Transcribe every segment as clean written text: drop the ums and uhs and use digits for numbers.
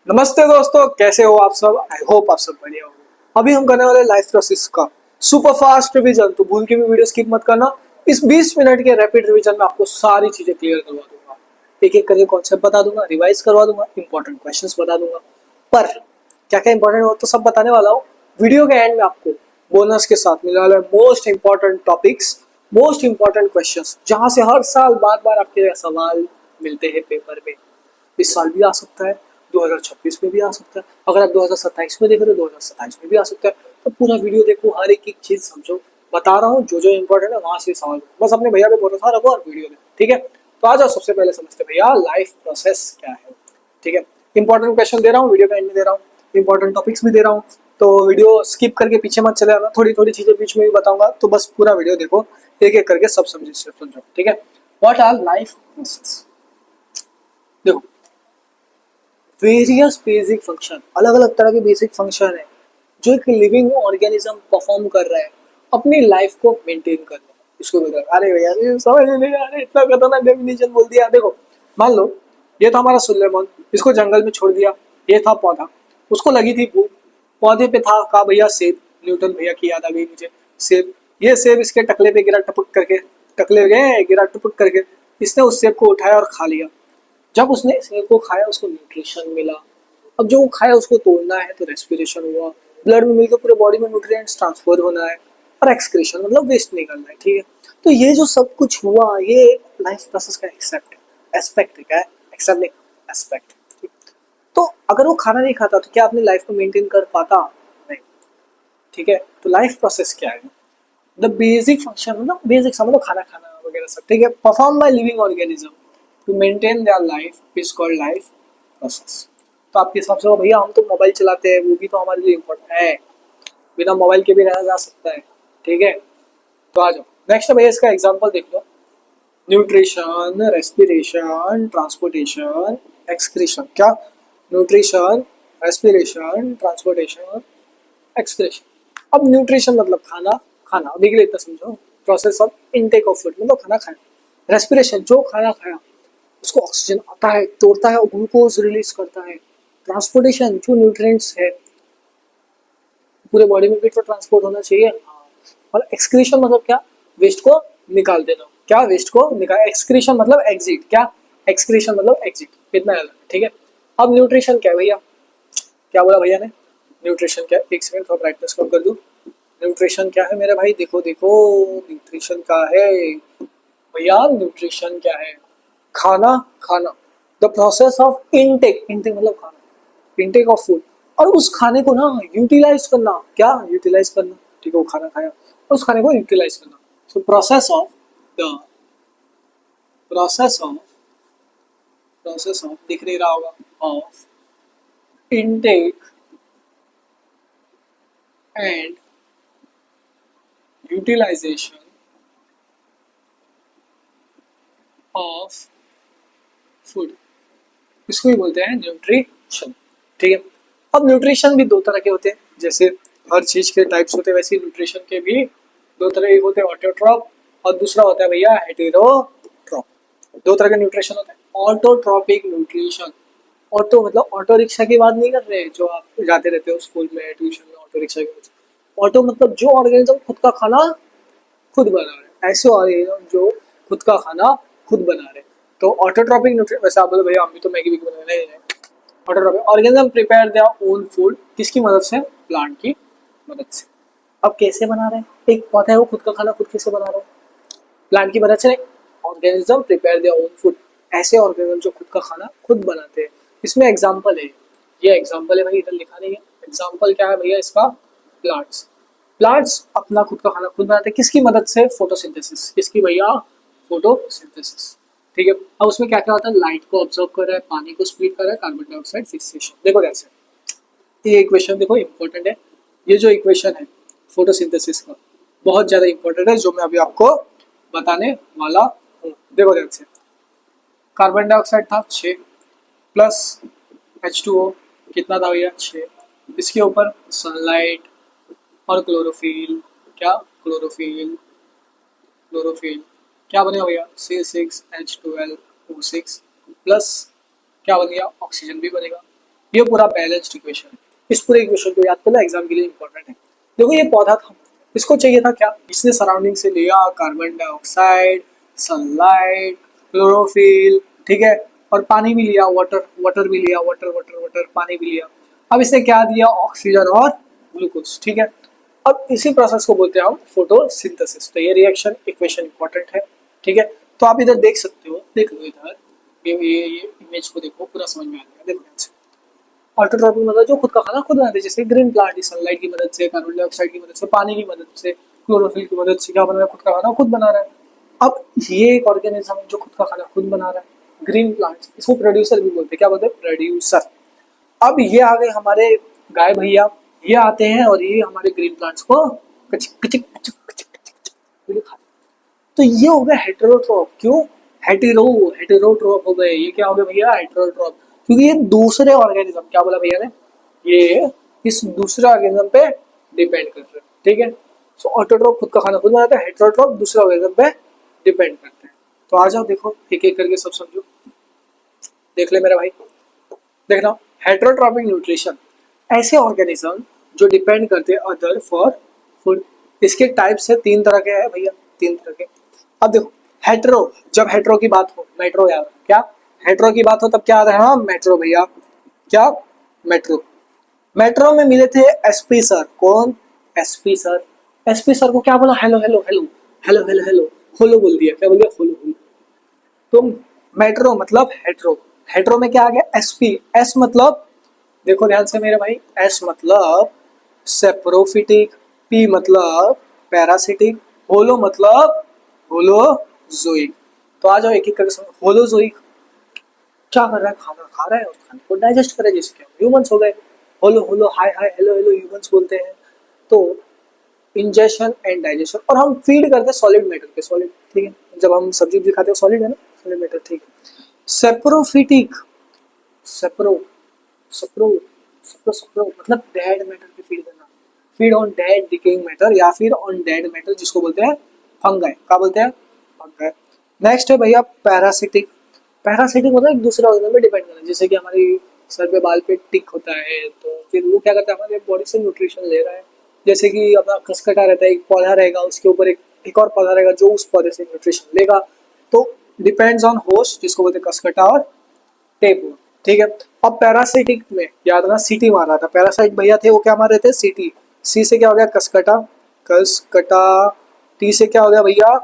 नमस्ते दोस्तों, कैसे हो आप सब। आई होप आप सब बढ़िया हो। अभी हम करने वाले लाइफ प्रोसेस का सुपर फास्ट रिवीजन, तो भूल के भी वीडियो स्किप मत करना। इस 20 मिनट के रैपिड रिवीजन में आपको सारी चीजें क्लियर करवा दूंगा। एक एक करके कॉन्सेप्ट बता दूंगा, रिवाइज करवा दूंगा, इंपॉर्टेंट क्वेश्चंस बता दूंगा। पर क्या क्या इंपॉर्टेंट हो तो सब बताने वाला हूँ। वीडियो के एंड में आपको बोनस के साथ मिलने वाला है most important topics, most important questions, जहां से हर साल बार बार आपके सवाल मिलते हैं पेपर में। इस साल भी आ सकता है, 2026 में भी आ सकता है, अगर आप 2027 में देख रहे हो 2027 में भी आ सकता है। तो पूरा वीडियो देखो, हर एक एक चीज समझो। बता रहा हूँ जो जो इंपॉर्टेंट है वहां से सवाल करो। बस अपने भैया पे भरोसा रखो और वीडियो देखो, ठीक है। तो आ जाओ, सबसे पहले समझते हैं भैया लाइफ प्रोसेस क्या है। ठीक है, इंपॉर्टेंट क्वेश्चन दे रहा हूँ, वीडियो का एंड में दे रहा हूँ, इंपॉर्टेंट टॉपिक्स भी दे रहा हूँ। तो वीडियो स्किप करके पीछे मत चले आना, थोड़ी थोड़ी चीजें बीच में भी बताऊंगा, तो बस पूरा वीडियो देखो, एक एक करके सब समझो, ठीक है। What our life process? देखो, वेरियस बेसिक फंक्शन, अलग अलग तरह के बेसिक फंक्शन है जो एक लिविंग ऑर्गेनिज्म परफॉर्म कर रहा है अपनी लाइफ को मेंटेन करने में। इसको बोलते हैं, अरे भैया ये समझ नहीं आ रहा, इतना खतरनाक डेफिनेशन बोल दिया। देखो, मान लो ये था हमारा सुलेमान, इसको जंगल में छोड़ दिया। ये था पौधा, उसको लगी थी भूख, पौधे पे था, कहा भैया सेब। न्यूटन भैया की याद आ गई मुझे, सेब। ये सेब इसके टकले पे गिरा, टपक करके, टकले गए गिरा टपक करके। इसने उस सेब को उठाया और खा लिया। जब उसने सेब को खाया उसको न्यूट्रिशन मिला। अब जो वो खाया उसको तोड़ना है तो रेस्पिरेशन हुआ, ब्लड में मिलकर पूरे बॉडी में न्यूट्रिएंट्स ट्रांसफर होना है, और एक्सक्रीशन मतलब वेस्ट निकलना है, ठीक है। तो ये जो सब कुछ हुआ ये लाइफ प्रोसेस का एक्सेप्ट एस्पेक्ट है। क्या है? एक्सेप्ट नहीं, एस्पेक्ट। तो अगर वो खाना नहीं खाता तो क्या अपनी लाइफ को मेंटेन कर पाता? नहीं। ठीक है, तो लाइफ प्रोसेस क्या है? द बेसिक फंक्शन, मतलब बेसिक समझ लो, खाना खाना वगैरह सब, ठीक है, perform by living organism to maintain their life is called life process. तो आपके हिसाब से, वो भैया हम तो मोबाइल चलाते हैं, वो भी तो हमारे लिए इम्पोर्टेंट है। बिना मोबाइल के भी रहा जा सकता है, ठीक है। तो आ जाओ नेक्स्ट भैया, इसका एग्जांपल देख लो। Nutrition, respiration, transportation, excretion. क्या? Nutrition, respiration, transportation, excretion. अब न्यूट्रिशन मतलब खाना, खाना अभी के लिए इतना समझो। Process of intake of food मतलब खाना खाना। रेस्पिरेशन, जो खाना खाया उसको ऑक्सीजन आता है, तोड़ता है और ग्लूकोज रिलीज करता है। ट्रांसपोर्टेशन, जो न्यूट्रिएंट्स है पूरे बॉडी में भी तो ट्रांसपोर्ट होना चाहिए। और एक्सक्रीशन मतलब क्या? वेस्ट को निकाल देना। क्या? वेस्ट को निकाल। एक्सक्रीशन मतलब एग्जिट। क्या? एक्सक्रीशन मतलब एग्जिट। इतना याद रखना, ठीक है। अब न्यूट्रिशन क्या है भैया? क्या बोला भैया ने? न्यूट्रिशन क्या है? एक सेकंड थोड़ा ब्राइटनेस कम कर दूं। न्यूट्रिशन क्या है मेरे भाई? देखो देखो, न्यूट्रिशन क्या है भैया? न्यूट्रिशन क्या है? खाना खाना। The process of intake, intake मतलब खाना, इनटेक ऑफ फूड। और उस खाने को ना यूटिलाइज करना। क्या? यूटिलाइज करना, ठीक है। वो खाना खाया और उस खाने को यूटिलाइज करना। So the process of process of दिख नहीं रहा होगा, of intake and utilisation of food, इसको ही बोलते हैं न्यूट्रिशन, ठीक है। अब न्यूट्रिशन भी दो तरह के होते हैं, जैसे हर चीज के टाइप्स होते हैं वैसे न्यूट्रिशन के भी दो तरह के होते हैं। ऑटोट्रॉप और दूसरा होता है भैया हेटेरोट्रॉप। दो तरह के न्यूट्रिशन होते हैं। ऑटोट्रॉपिक न्यूट्रिशन, ऑटो मतलब ऑटो रिक्शा की बात नहीं कर रहे हैं जो आप जाते रहते हो स्कूल में, ट्यूशन में, ऑटो रिक्शा की। ऑटो मतलब जो ऑर्गेनिज्म खुद का खाना खुद बना रहे हैं, ऐसे ऑर्गेनिज्म जो खुद का खाना खुद बना रहे हैं। तो ऑटोट्रॉपिक न्यूट्रिशन, वैसे आप बोले भैया हम भी तो मैगी भी बना रहे हैं। Autotrophic organism prepare their own food, किसकी मदद से? प्लांट की मदद से। अब कैसे बना रहे हैं? एक पौधा है वो खुद का खाना खुद कैसे बना रहा है? प्लांट की मदद से नहीं। Organism prepare their own food, ऐसे ऑर्गेनिज्म जो खुद का खाना खुद बनाते हैं। इसमें एग्जाम्पल है, ये एग्जाम्पल है भाई, इधर लिखा नहीं है। एग्जाम्पल क्या है भैया इसका? प्लांट्स। प्लांट्स अपना खुद का खाना खुद बनाते हैं, किसकी मदद से? फोटोसिंथेसिस। किसकी भैया? फोटोसिंथेसिस, ठीक है। अब उसमें क्या क्या होता है? लाइट को ऑब्जर्व कर रहा है, पानी को स्प्लिट कर रहा है, कार्बन डाइऑक्साइड फिक्सेशन। देखो कैसे, ये इक्वेशन देखो इंपॉर्टेंट है। ये जो इक्वेशन है फोटोसिंथेसिस का, बहुत ज्यादा इंपॉर्टेंट है, जो मैं अभी आपको बताने वाला हूँ। देखो ध्यान से, कार्बन डाइऑक्साइड था 6 प्लस H2O, कितना था भैया? 6। इसके ऊपर सनलाइट और क्लोरोफिल। क्या? क्लोरोफिल, क्लोरोफिल क्या बनेगा भैया? C6H12O6 प्लस क्या बन गया? ऑक्सीजन भी बनेगा। ये पूरा बैलेंस्ड इक्वेशन है। इस पूरे इक्वेशन को याद करना एग्जाम के लिए इंपॉर्टेंट है। देखो ये पौधा था, इसको चाहिए था क्या, इसने सराउंडिंग से लिया कार्बन डाइऑक्साइड, सनलाइट, क्लोरोफिल, ठीक है, और पानी भी लिया, वाटर वाटर भी लिया, वाटर वाटर वाटर पानी भी लिया। अब इसने क्या दिया, ऑक्सीजन और ग्लूकोज, ठीक है। अब इसी प्रोसेस को बोलते हैं हम फोटोसिंथेसिस। तो ये रिएक्शन इक्वेशन इंपॉर्टेंट है, ठीक है। तो आप इधर देख सकते हो, देख लो इधर, ये इमेज को देखो, पूरा समझ में आ जाएगा। देखो ध्यान से, ऑटोट्रॉपिक मतलब जो खुद का खाना खुद बनाते हैं, जैसे ग्रीन प्लांट सनलाइट की मदद से, कार्बन डाइऑक्साइड की मदद से, पानी की मदद से, क्लोरोफिल की मदद से क्या बना रहा है, खुद का खाना खुद बना रहा है। अब ये एक ऑर्गेनिज्म जो खुद का खाना खुद बना रहा है, ग्रीन प्लांट्स, इसको प्रोड्यूसर भी बोलते हैं। क्या बोलते हैं, प्रोड्यूसर। अब ये आ गए हमारे गाय भैया, ये आते हैं और ये हमारे ग्रीन प्लांट्स को कचिक कचिक कचिक कचिक कचिक ये खाते हैं। तो ये हो गया हेटेरोट्रॉप। क्यों हेटेरो, हेटेरोट्रॉप हो गए। ये क्या हो गया भैया, हेटेरोट्रॉप, क्योंकि ये दूसरे ऑर्गेनिज्म, क्या बोला भैया ने, ये इस दूसरे ऑर्गेनिज्म पे डिपेंड कर रहे हैं, ठीक है। सो ऑटोट्रॉप खुद का खाना खुद बनाता है, हेटेरोट्रॉप दूसरे ऑर्गेनिज्म पे डिपेंड करते हैं। तो आ जाओ देखो, एक एक करके सब समझो। देख ले मेरा भाई, देखना, हेटेरोट्रॉपिक न्यूट्रिशन, ऐसे ऑर्गेनिज्म जो डिपेंड करते हैं अदर फॉर फूड। इसके टाइप्स है, तीन तरह के हैं भैया, तीन तरह के। अब देखो, हेटेरो, जब हेटेरो की बात हो, मेट्रो याद, क्या हेटेरो की बात हो तब क्या आता है, हाँ मेट्रो भैया, क्या मेट्रो। मेट्रो में मिले थे एसपी सर, कौन, एसपी सर। एसपी सर को क्या बोला, hello hello hello hello hello hello, होलो बोल दिया, क्या बोल दिया, होलो होलो। तो मेट्रो मतलब हेट्रो, हेट्रो में क्या आ गया, एसपी। एस मतलब, देखो ध्यान से मेरे भाई, एस मतलब सेप्रोफिटिक, पी मतलब पैरासिटिक, होलो मतलब होलोजोइक। तो आ जाओ एक एक करके समझो। होलोजोइक क्या कर रहा है, खाना खा रहा है और खाने को डाइजेस्ट कर रहा है, जैसे क्या ह्यूमंस हो गए। होलो होलो हाय हाय हेलो हेलो ह्यूमंस बोलते हैं। तो इंजेशन एंड डाइजेशन, और हम फीड करते हैं सॉलिड मैटर पे, सॉलिड, ठीक है। जब हम सब्जी भी खाते हैं सॉलिड है ना, सॉलिड मैटर, ठीक है। सेप्रोफिटिक, सेप्रो सप्रो सप्रो सप्रो मतलब डेड मैटर पे फीड करना, feed on dead decaying matter या फिर ऑन डेड मैटर, जिसको बोलते हैं फंगाई। क्या बोलते हैं, फंगाई। नेक्स्ट है भैया पैरासिटिक। पैरासिटिक मतलब एक दूसरे ऑर्गेनिज्म पे डिपेंड करना, जैसे कि हमारी सर पे बाल पे टिक होता है, तो फिर वो क्या करता है, हमारे बॉडी से न्यूट्रिशन ले रहा है। जैसे कि अपना खसखटा रहता है, एक पौधा रहेगा, उसके ऊपर एक और पौधा रहेगा जो उस पौधे से न्यूट्रिशन लेगा। तो डिपेंड्स ऑन होस्ट, जिसको बोलते हैं खसखटा और टेप, ठीक है। अब पैरासिटिक में याद रखना, सीटी मार रहा था, पैरासाइट भैया थे वो क्या मार रहे थे, सीटी। सी से क्या हो गया, कसकटा, कसकटा। टी से क्या हो गया भैया,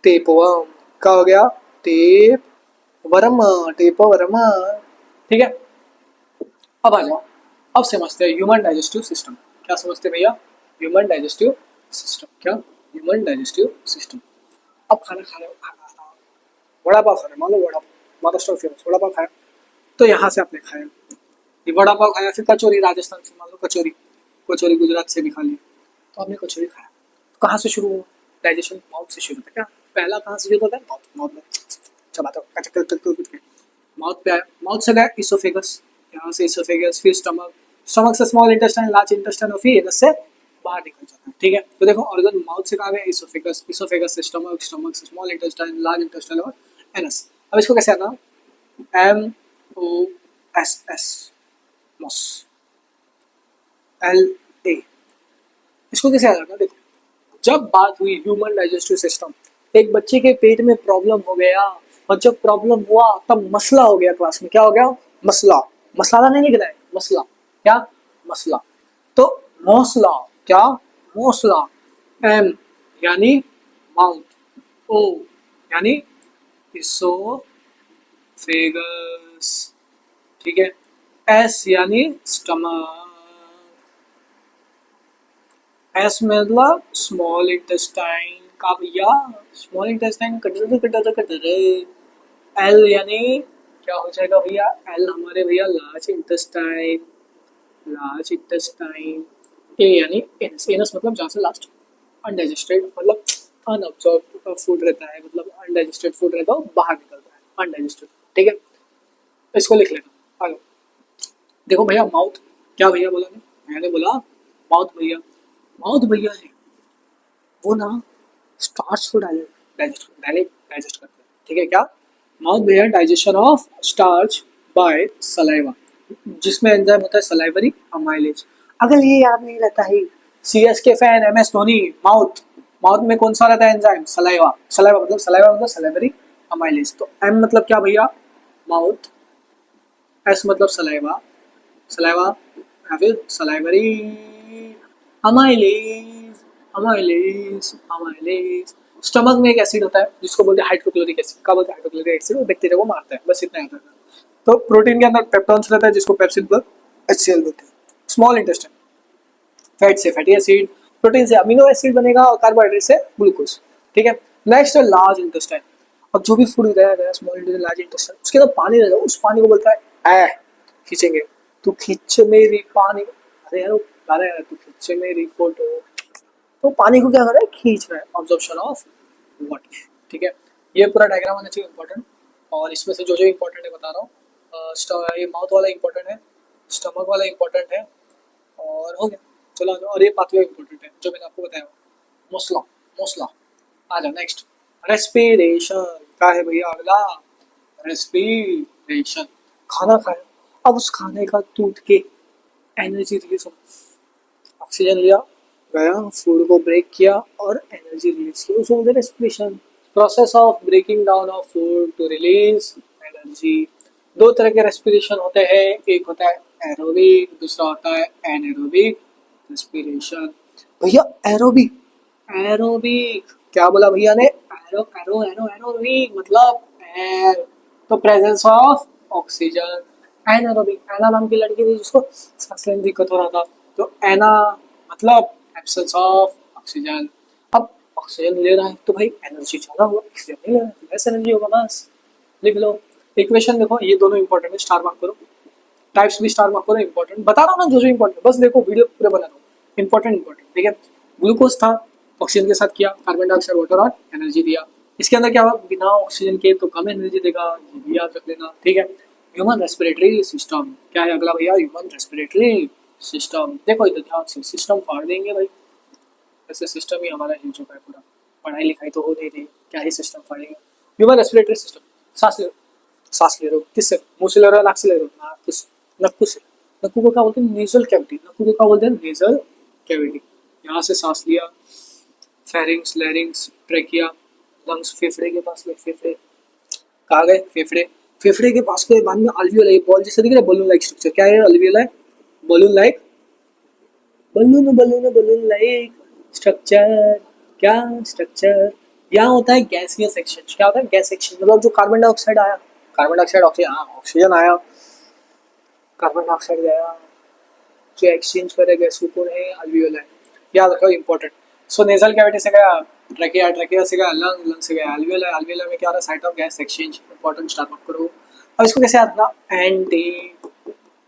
टेपवर्म। क्या हो गया, टेप वर्म, टेपवर्म, ठीक है। अब आ जाओ, अब समझते हैं ह्यूमन डाइजेस्टिव सिस्टम। क्या समझते हैं भैया, ह्यूमन डाइजेस्टिव सिस्टम, क्या ह्यूमन डाइजेस्टिव सिस्टम। अब खाना खा रहे हो, वड़ा पाव खा रहे हो, मान लो वड़ा पाव, महाराष्ट्र फेमस वड़ा पाव खाया, तो यहाँ से आपने खाया, ये वड़ा पाव खाया, फिर कचौरी राजस्थान से, मान लो कचौरी, कचौरी गुजरात से भी खा ली, तो आपने कचौरी खाया, तो कहाँ से शुरू हुआ, डाइजेशन माउथ से शुरू होता है। क्या पहला कहाँ से शुरू होता है, माउथ, माउथ में चबाता हूँ, माउथ पे आया, माउथ से गया इसोफेगस, यहाँ से इसोफेगस, फिर स्टमक, स्टमक से स्मॉल इंटेस्टाइन, लार्ज इंटेस्टाइन, और फिर एनस से बाहर निकल जाता है, ठीक है। तो देखो ऑर्गन माउथ से कहाँ गया, इसोफेगस, इसोफेगस से स्टमक, स्टमक से स्मॉल इंटेस्टाइन, लार्ज इंटेस्टाइन और एनस। अब इसको कैसे आना, M O S S, moss, L A, इसको कैसे याद रखना, देखो जब बात हुई ह्यूमन डाइजेस्टिव सिस्टम, एक बच्चे के पेट में प्रॉब्लम हो गया, और जब प्रॉब्लम हुआ तब मसला हो गया, क्लास में क्या हो गया, मसला, मसाला नहीं लिख रहा है, मसला, क्या मसला। तो मौसला, क्या मौसला, एम यानी माउथ, ओ यानी इसोफेगस, ठीक है, एस यानी स्टमक, एस मतलब स्मॉल इंटेस्टाइन का भैया, small intestine cutter cutter cutter. L यानी क्या हो जाएगा भैया, एल हमारे भैया लार्ज इंटेस्टाइन, लार्ज इंटेस्टाइन। ए यानी एनस, एनस मतलब जहाँ से लास्ट अनडाइजेस्टेड, मतलब अनअब्सॉर्ब फूड रहता है, मतलब अनडाइजेस्टेड फूड रहता है बाहर निकलता है अनडाइजेस्टेड, ठीक है। इसको लिख लेना। आगे देखो भैया, माउथ क्या भैया बोला, मैंने बोला माउथ भैया, माउथ भैया है वो ना स्टार्च को डाइजेस्ट करते हैं, ठीक है। क्या माउथ भैया, digestion of starch by saliva, जिसमें एंजाइम होता है सलाइवरी अमाइलेज। अगर ये याद नहीं रहता है, सीएस के fan MS Dhoni, mouth, mouth में कौन सा रहता है एंजाइम, सलाइवा, सलाइवा मतलब सलाइवरी अमाइलेज। तो एम मतलब क्या भैया, माउथ, एस मतलब सलाइवा, सलाइवा या फिर salivary amylase, amylase, amylase. Stomach में एक एसिड होता है जिसको बोलते हैं हाइड्रोक्लोरिक एसिड, क्या बोलते हैं हाइड्रोक्लोरिक एसिड, वो बैक्टीरिया को मारता है, बस इतना याद रखना। तो प्रोटीन के अंदर पेप्टॉन्स रहता है जिसको पेप्सिन प्लस एचसीएल बोलते हैं। स्मॉल इंटेस्टाइन, फैट से फैटी एसिड, प्रोटीन से अमीनो एसिड बनेगा और कार्बोहाइड्रेट से ग्लूकोज। ठीक है, नेक्स्ट है लार्ज इंटेस्टाइन। अब जो भी फूड गया गया स्मॉल इंटेस्टाइन, लार्ज इंटेस्टाइन, उसके अंदर पानी रहेगा, उस पानी को बोलता है ए, खींचेंगे, तू खींच मेरी पानी, अरे यार वो गाना है, तू खींच मेरी फोटो, तो पानी को क्या कर रहा है, खींच रहा है, ऑब्जॉर्प्शन ऑफ वाटर। ठीक है, ये पूरा डायग्राम होना चाहिए इंपॉर्टेंट, और इसमें से जो जो इंपॉर्टेंट है बता रहा हूँ। ये माउथ वाला इंपॉर्टेंट है, स्टमक वाला इंपॉर्टेंट है, और हो गया, चलो आ जाओ। और ये पाथवे इंपॉर्टेंट है जो मैंने आपको बताया, मोसला, मोसला। आ जाओ नेक्स्ट, रेस्पिरेशन का है भैया अगला, रेस्पिरेशन। खाना खाया, अब उस खाने का टूट के एनर्जी रिलीज हो, ऑक्सीजन लिया, गया, फूड को ब्रेक किया और एनर्जी रिलीज की, उसको बोलते हैं respiration. Process of breaking down of food to release energy. दो तरह के रेस्पिरेशन होते हैं, एक होता है एरोबिक, दूसरा होता है एनएरोबिक रेस्पिरेशन। भैया एरोबिक, एरोबिक क्या बोला भैया ने, एरो एरो एरो एरोबिक मतलब एयर, तो प्रेजेंस ऑफ ऑक्सीजन। एनारोबिक, एना नाम की लड़की थी जिसको सांस लेने में दिक्कत हो रहा था, तो एना मतलब एब्सेंस ऑफ ऑक्सीजन। अब ऑक्सीजन ले रहा है तो भाई एनर्जी ज्यादा होगा, ऑक्सीजन नहीं ले रहा है तो लेस एनर्जी होगा, बस लिख लो। इक्वेशन देखो, ये दोनों इंपॉर्टेंट है, स्टार मार्क करो, टाइप्स भी स्टार मार्क करो, इंपॉर्टेंट बता रहा हूँ ना जो जो इंपॉर्टेंट, बस देखो वीडियो पूरे बना रहा हूँ, इंपॉर्टेंट इंपॉर्टेंट। ठीक है, ग्लूकोज था, ऑक्सीजन के साथ किया, कार्बन डाइऑक्साइड वाटर और एनर्जी दिया। इसके अंदर क्या हुआ, बिना ऑक्सीजन के तो कम एनर्जी देगा, ये भी याद रख लेना। ठीक है, ह्यूमन रेस्पिरेटरी सिस्टम क्या है अगला भैया, ह्यूमन रेस्पिरेटरी सिस्टम। देखो इधर ध्यान से, सिस्टम फाड़ देंगे भाई, ऐसे सिस्टम ही हमारा हिल चुका है पूरा, पढ़ाई लिखाई तो हो नहीं रही, क्या ही सिस्टम फाड़ेंगे। ह्यूमन रेस्पिरेटरी सिस्टम, सांस ले, सांस ले रहे हो किससे, मुंह से ले रहे हो, नाक से ले रहे हो, नाक से, नक्कू से। नक्कू को क्या बोलते हैं, नेजल कैविटी, नक्कू को क्या बोलते हैं, नेजल कैविटी। यहाँ से सांस लिया, फेरिंग्स, लैरिंग्स, ट्रेकिया, लंग्स, फेफड़े के पास गए, फेफड़े कहाँ गए, फेफड़े, फेफड़े के पास गए, बाद में अल्वियोलाई, बॉल जैसे दिख रहा है, बलून लाइक स्ट्रक्चर, क्या है alveoli, balloon like, balloon balloon balloon like structure, क्या स्ट्रक्चर। यहाँ होता है गैसियस एक्सचेंज, क्या होता है गैस एक्सचेंज, मतलब जो कार्बन डाइऑक्साइड आया, कार्बन डाइऑक्साइड ऑक्सीजन, हाँ ऑक्सीजन आया, कार्बन डाइऑक्साइड गया, जो एक्सचेंज करे गैस को कौन है, अल्वियोलाई, याद रखो इंपॉर्टेंट। सो नेजल कैविटी से गया ट्रैकिया, ट्रैकिया से गया लंग, लंग से गया अल्वियोलाई, अल्वियोलाई में क्या हो रहा है, site of gas exchange, important start नोट करो। अब इसको कैसे याद रखना, N T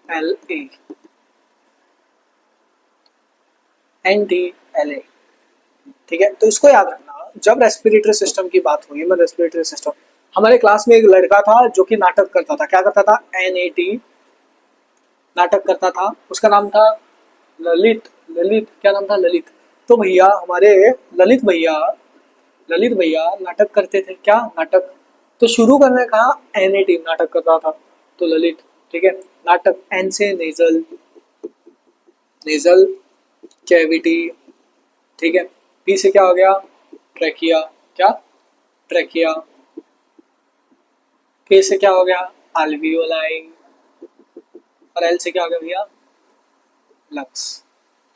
L A, N T L A. ठीक है, तो इसको याद रखना, जब रेस्पिरेटरी सिस्टम की बात हुई, ह्यूमन रेस्पिरेटरी सिस्टम, हमारे क्लास में एक लड़का था जो कि नाटक करता था, क्या करता था, NAT नाटक करता था, उसका नाम था ललित, ललित क्या नाम था, ललित। तो भैया हमारे ललित भैया, ललित भैया नाटक करते थे, क्या नाटक, तो शुरू करने कहा NAT नाटक कर रहा था, तो ललित। ठीक है, नाटक, एन से नेजल, नेजल कैविटी। ठीक है, पी से क्या हो गया, ट्रैकिया, क्या ट्रैकिया, के से क्या हो गया, अल्वियोलाई, और एल से क्या हो गया भैया, लंग्स।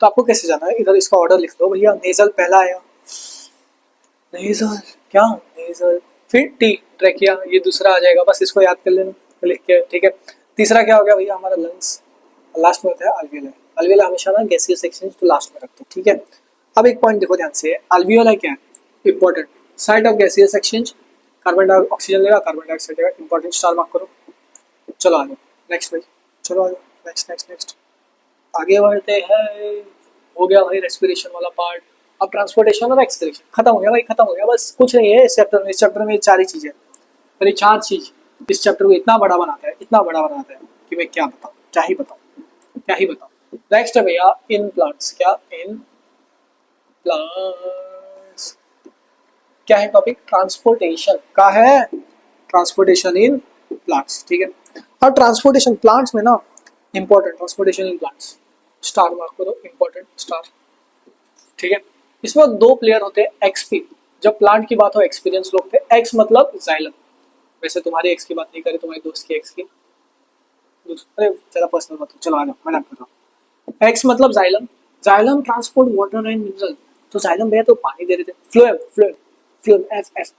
तो आपको कैसे जाना है, इधर इसका ऑर्डर लिख लो भैया, नेजल पहला आया, नेजल, क्या नेजल, फिर टी ट्रैकिया, ये दूसरा आ जाएगा, बस इसको याद कर लेना लिख के। ठीक है, तीसरा क्या हो गया भैया हमारा लंग्स, लास्ट में होता है अल्वियोलाई, अल्वियोलाई हमेशा ना गैसियस एक्सचेंज तो लास्ट में रखते हैं। ठीक है, अब एक पॉइंट देखो ध्यान से, अल्वियोलाई क्या है, important, site of gaseous exchange, carbon dioxide oxygen लेगा, कार्बन डाइऑक्साइड लेगा, इंपॉर्टेंट स्टार मार्क करो। चलो आ जाओ नेक्स्ट भाई, चलो आ जाओ नेक्स्ट नेक्स्ट नेक्स्ट, आगे बढ़ते हैं। हो गया भाई रेस्पिरेशन वाला पार्ट, अब ट्रांसपोर्टेशन और एक्सक्रीशन खत्म हो गया भाई, खत्म हो गया, बस कुछ नहीं है इस चैप्टर में। इस चैप्टर में चार ही चीजें, पर ये चार चीज इस चैप्टर को इतना बड़ा बनाता है, इतना बड़ा बनाता है कि मैं क्या बताऊँ, क्या ही बताऊँ, क्या ही बताऊँ। नेक्स्ट है भैया इन प्लांट्स, क्या इन प्लांट्स, क्या है टॉपिक, ट्रांसपोर्टेशन का है, ट्रांसपोर्टेशन इन प्लांट्स। ठीक है, और ट्रांसपोर्टेशन प्लांट्स में ना important transportation in plants, star mark करो, इंपॉर्टेंट स्टार। ठीक है, इसमें दो प्लेयर होते हैं एक्सपी, जब प्लांट की बात हो एक्सपीरियंस लोग थे, एक्स मतलब जाइलम, वैसे तुम्हारी एक्स की बात नहीं करें, तुम्हारे दोस्त की एक्स की, अरे ज्यादा पर्सनल बात हो, चलो आ जाओ मैं आपको बताऊं। एक्स मतलब xylem, xylem transport water and mineral, तो जाइलम भैया तो पानी दे रहे थे, phloem phloem phloem F F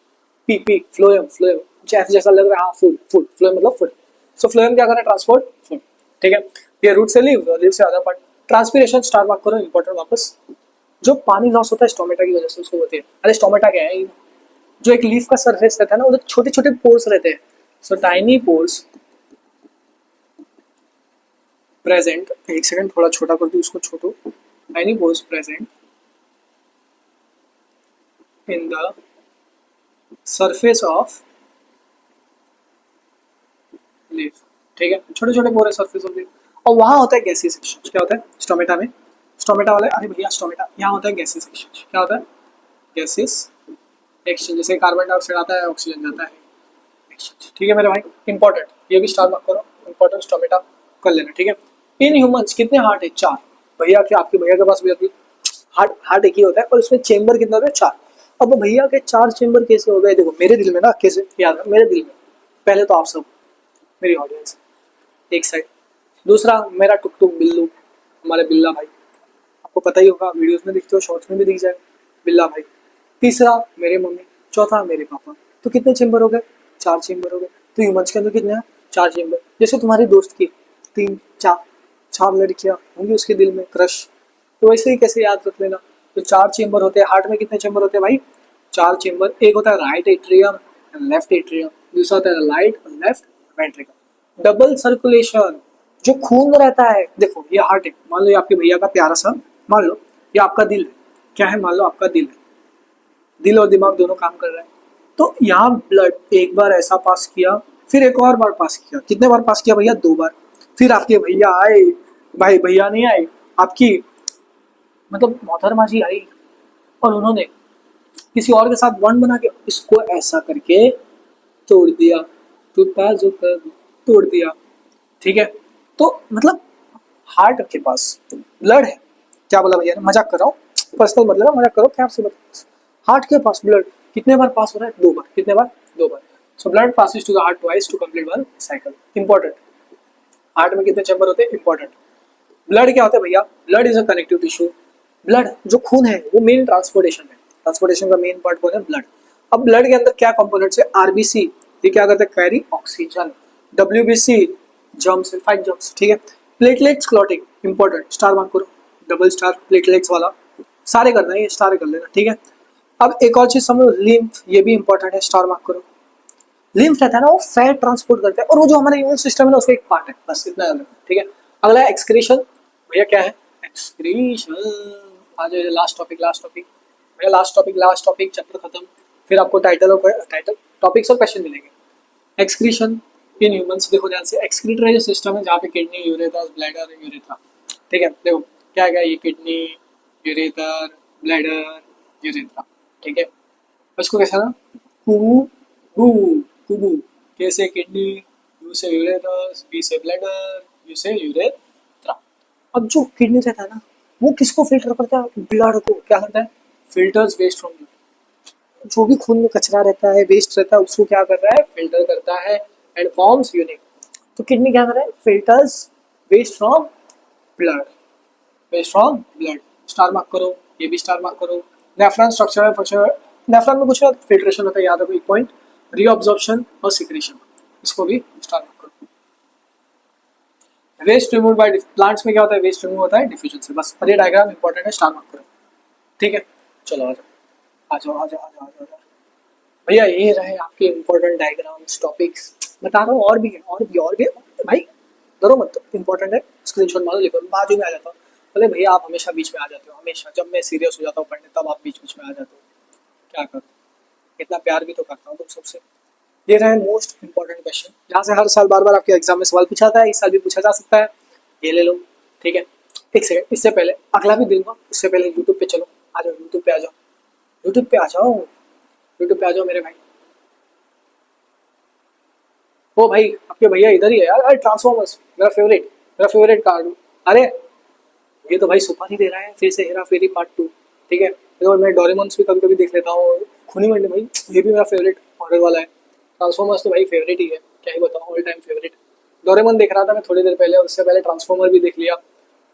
P P phloem phloem, मुझे एफ जैसा लग रहा है, हाँ फूड फूड, फ्लोएम मतलब फूड, सो फ्लोएम क्या कर रहा है, ट्रांसपोर्ट फूड। ठीक है, ये रूट से लीव, लीव से other part, transpiration star mark करो, इंपॉर्टेंट वापस। जो पानी लॉस होता है स्टोमेटा की वजह से उसको होती है, अरे स्टोमेटा क्या है, जो एक लीफ का सरफेस रहता है ना, उधर छोटे छोटे पोर्स रहते हैं, सो टाइनी पोर्स प्रेजेंट, एक सेकंड थोड़ा छोटा कर दूं उसको, छोटो, tiny pores present in the surface of leaf. ठीक है, छोटे छोटे पोर है सरफेस ऑफ लीफ, और वहां होता है गैसियस एक्सचेंज, क्या होता है स्टोमेटा में, स्टोमेटा वाले, अरे भैया स्टोमेटा यहाँ होता है गैसियस एक्सचेंज, क्या होता है गैसियस एक्सचेंज, जैसे कार्बन डाइऑक्साइड आता है ऑक्सीजन जाता है, एक्सचेंज। ठीक है मेरे भाई, इंपॉर्टेंट, ये भी स्टार मार्क करो, इंपॉर्टेंट स्टोमेटा कर लेना। ठीक है, इन ह्यूमंस कितने हार्ट है, चार, भैया के आपके भैया के पास भी हार्ट, हार्ट एक ही होता है, और उसमें चेंबर कितना होता है, चार। अब भैया के चार चेंबर कैसे हो गए, देखो मेरे दिल में ना, कैसे याद है मेरे दिल में, पहले तो आप सब मेरी ऑडियंस एक साइड, दूसरा मेरा टुक टुक बिल्लू, हमारे बिल्ला भाई, आपको पता ही होगा, वीडियोस में दिखते हो, शॉर्ट्स में भी दिख जाए, बिल्ला भाई। तीसरा मेरे मम्मी, चौथा मेरे पापा, तो कितने चेंबर हो गए, चार चेंबर हो गए। तो ह्यूमंस के अंदर कितने हैं, चार चेंबर। जैसे तुम्हारी दोस्त की तीन चार चार लड़कियां होंगी उसके दिल में क्रश, तो वैसे ही कैसे याद रख लेना, तो चार चेंबर होते हैं। हार्ट में कितने चेंबर होते हैं भाई, चार चेंबर, एक होता है right atrium and left atrium, दूसरा होता है राइट और लेफ्ट वेंट्रिकल। डबल सर्कुलेशन, जो खून रहता है, देखो ये हार्ट है, मान लो ये आपके भैया का प्यारा सा, मान लो ये आपका दिल है, क्या है, मान लो आपका दिल है, दिल और दिमाग दोनों काम कर रहे हैं, तो यहाँ ब्लड एक बार ऐसा पास किया, फिर एक और बार पास किया, कितने बार पास किया भैया, दो बार, फिर आपके भैया आए, भाई भैया नहीं आए, आपकी मतलब मोहतरमा जी आई, और उन्होंने किसी और के साथ बॉन्ड बना के इसको ऐसा करके तोड़ दिया, टूटा जो कर तोड़ दिया। ठीक है, तो मतलब हार्ट के पास ब्लड है, क्या बोला भैया ने, मजाक कर रहा हूँ, पर्सनल मतलब मजाक करो, क्या आपसे बता, हार्ट के पास ब्लड कितने बार पास हो रहा है, दो बार, कितने बार, दो बार। So blood passes to the heart twice to complete one cycle, important. Heart में कितने चैम्बर होते हैं, इंपॉर्टेंट। ब्लड क्या होता है भैया, blood is a connective tissue, blood जो खून है वो मेन ट्रांसपोर्टेशन है, ट्रांसपोर्टेशन का मेन पार्ट कौन है, ब्लड। अब ब्लड के अंदर क्या कंपोनेंट्स है, आरबीसी, ये क्या करते हैं, carry oxygen, WBC germs, fight germs. ठीक है, platelets clotting, important, star mark करो, डबल स्टार प्लेटलेट्स वाला, सारे करना है, ये स्टार कर लेना। ठीक है, अब एक और चीज समझो, लिम्फ, ये भी इंपॉर्टेंट है, स्टार मार्क करो। लिम्फ रहता है ना, वो फैट ट्रांसपोर्ट करता है, और वो जो हमारा इम्यून सिस्टम है ना, उसका एक पार्ट है, बस इतना याद रखना। ठीक है, अगला है एक्सक्रीशन, भैया क्या है, एक्सक्रीशन, आज लास्ट टॉपिक, लास्ट टॉपिक भैया, last topic, last topic, chapter खत्म, फिर आपको टाइटल और टाइटल टॉपिक्स और क्वेश्चन मिलेंगे। एक्सक्रीशन इन ह्यूमंस, देखो ध्यान से, एक्सक्रीटरी सिस्टम है जहाँ पे किडनी, यूरेथर, ब्लैडर, यूरेथ्रा। ठीक है, देखो क्या है, ये किडनी, यूरेथर, ब्लैडर, यूरेथ्रा। ठीक है, इसको कैसा ना, कुबू बू कुबू, कैसे किडनी, यू से यूरेथर, बी से ब्लैडर, यू से यूरेथ्रा। अब जो किडनी रहता है ना, वो किसको फिल्टर करता है, ब्लड को, क्या करता है, फिल्टर्स वेस्ट फ्रॉम ब्लड, जो भी खून में कचरा रहता है, वेस्ट रहता है, उसको क्या कर रहा है, फिल्टर करता है एंड फॉर्म्स यूनिट। तो किडनी क्या कर रहा है, filters waste from blood, waste from blood, star mark करो, ये भी स्टार मार्क करो। नेफ्रॉन स्ट्रक्चर है, फंक्शन, नेफ्रॉन में कुछ फिल्ट्रेशन होता है, याद रखो एक पॉइंट, रीअब्जॉर्प्शन और सिक्रेशन, इसको भी स्टार मार्क करो। वेस्ट रिमूव बाय प्लांट्स में क्या होता है, वेस्ट रिमूव होता है डिफ्यूजन से, बस। और ये डायग्राम इंपॉर्टेंट है, स्टार मार्क करो। ठीक है, चलो आ जाओ आ जाओ आ जाओ आ जाओ आ जाओ भैया, ये रहे आपके इंपॉर्टेंट डायग्राम्स, टॉपिक्स, बता रहा हूँ, और भी है, और भी है भाई, डरो मत, इंपॉर्टेंट है, स्क्रीनशॉट मारो, लिखो, बाजू में आ जाता हूँ। बोले भैया आप हमेशा बीच में आ जाते हो, हमेशा जब मैं सीरियस हो जाता हूँ पढ़ने, तब आप बीच बीच में आ जाते हो, क्या करूँ, इतना प्यार भी तो करता हूँ तुम सबसे। ये रहे मोस्ट इंपॉर्टेंट क्वेश्चन, जहाँ से हर साल बार बार आपके एग्जाम में सवाल पूछा जाता है, इस साल भी पूछा जा सकता है, ये ले लो। ठीक है, एक सेकंड, इससे पहले अगला भी दूंगा, उससे पहले यूट्यूब पे चलो, आ जाओ यूट्यूब पे, आ जाओ यूट्यूब पे, आ जाओ यूट्यूब पे, आ जाओ मेरे भाई। ओ भाई आपके भैया इधर ही है यार, ट्रांसफॉर्मर्स मेरा फेवरेट, मेरा फेवरेट कार्ड। अरे ये तो भाई सुपर ही दे रहा है, फिर से हेरा फेरी पार्ट 2। ठीक है, और मैं डोरेमोन्स भी कभी कभी देख लेता हूँ। खूनी मंडी भाई, ये भी मेरा फेवरेट हॉरर वाला है। ट्रांसफॉर्मर्स तो भाई फेवरेट ही है, क्या ही बताऊँ, ऑल टाइम फेवरेट। डोरेमोन देख रहा था मैं थोड़ी देर पहले, और उससे पहले ट्रांसफॉर्मर भी देख लिया।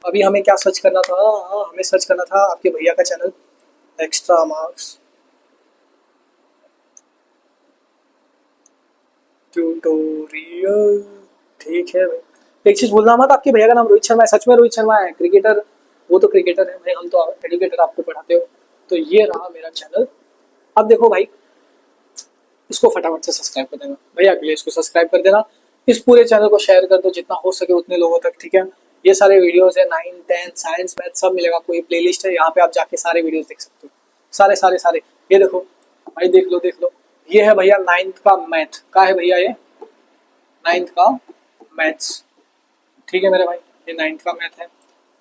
अभी हमें क्या सर्च करना था? हमें सर्च करना था आपके भैया का चैनल, एक्स्ट्रा मार्क्स ट्यूटोरियल। ठीक है भाई, एक चीज बोलना मत, आपके भैया का नाम रोहित शर्मा है, सच में रोहित शर्मा है क्रिकेटर। वो तो क्रिकेटर है भाई, हम तो एडुकेटर, आपको पढ़ाते हो। तो ये रहा मेरा चैनल। अब देखो भाई, इसको फटाफट से सब्सक्राइब कर देना भैया, के लिए इसको सब्सक्राइब कर देना। इस पूरे चैनल को शेयर कर दो जितना हो सके उतने लोगों तक, ठीक है। ये सारे वीडियोस है 9, 10 साइंस मैथ सब मिलेगा आपको, ये प्लेलिस्ट है, यहाँ पे आप जाके सारे वीडियोस देख सकते हो, सारे सारे सारे। ये देखो भाई, देख लो देख लो, ये है भैया 9th का मैथ का है भैया, ये 9th का मैथ्स। ठीक है मेरे भाई, ये 9th का मैथ है।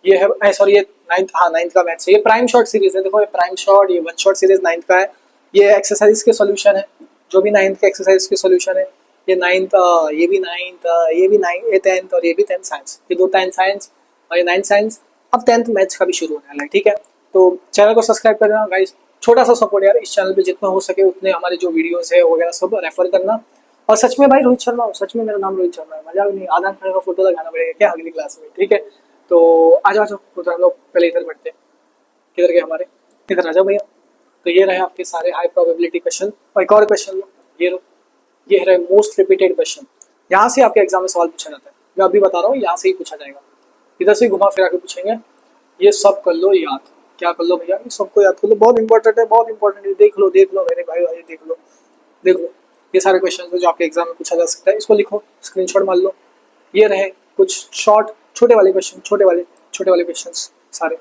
ये है सॉरी, ये 9th, हाँ 9th का मैथ्स है। ये प्राइम शॉट सीरीज है, देखो ये प्राइम शॉट, ये वन शॉट सीरीज 9th का है। ये एक्सरसाइज के सॉल्यूशन है, जो भी 9th के एक्सरसाइज के सॉल्यूशन है। ये 9th, ये भी 9th, ये भी 9, ये 10th, और ये भी 10th साइंस, ये दो 10th साइंस और ये 9th साइंस। अब 10th मैथ्स का भी शुरू होने वाला है, ठीक है। तो चैनल को सब्सक्राइब कर देना गाइस, छोटा सा सपोर्ट यार, इस चैनल पे जितना हो सके उतने हमारे जो वीडियोस है वगैरह सब रेफर करना। और सच में भाई रोहित शर्मा हूँ, सच में मेरा नाम रोहित शर्मा है, मजाक नहीं। आधार कार्ड का फोटो लगाना पड़ेगा क्या अगली क्लास में, ठीक है। तो आ जाओ उधर, हम लोग पहले इधर बढ़ते हैं। किधर गए हमारे, इधर आ जाओ भैया। तो ये रहे आपके सारे हाई प्रोबेबिलिटी क्वेश्चन, और एक और क्वेश्चन लो, ये लो, ये रहे मोस्ट रिपीटेड क्वेश्चन। यहाँ से आपके एग्जाम में सवाल पूछा जाता है, मैं अभी बता रहा हूँ, यहाँ से ही पूछा जाएगा। इधर से घुमा फिरा के पूछेंगे। ये सब कर लो याद, क्या कर लो भैया, ये सबको याद कर लो, बहुत इंपॉर्टेंट है, बहुत इंपॉर्टेंट है। देख लो मेरे भाई, देख लो देख लो, ये सारे क्वेश्चन है जो आपके एग्जाम में पूछा जा सकता है। इसको लिखो, स्क्रीनशॉट मार लो। ये रहे कुछ शॉर्ट छोटे वाले क्वेश्चन, छोटे वाले क्वेश्चन सारे।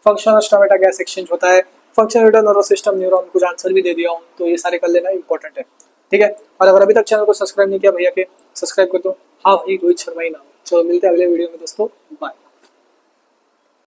फंक्शन ऑफ टोमेटा गैस एक्सचेंज होता है, function return nervous system neuron, कुछ आंसर भी दे दिया हूँ, तो ये सारे कर लेना, इंपॉर्टेंट है, ठीक है। और अगर अभी तक चैनल को सब्सक्राइब नहीं किया भैया के, सब्सक्राइब कर दो। हाँ भाई रोहित शर्मा ही नाम है। चलो मिलते हैं अगले वीडियो में दोस्तों, बाय।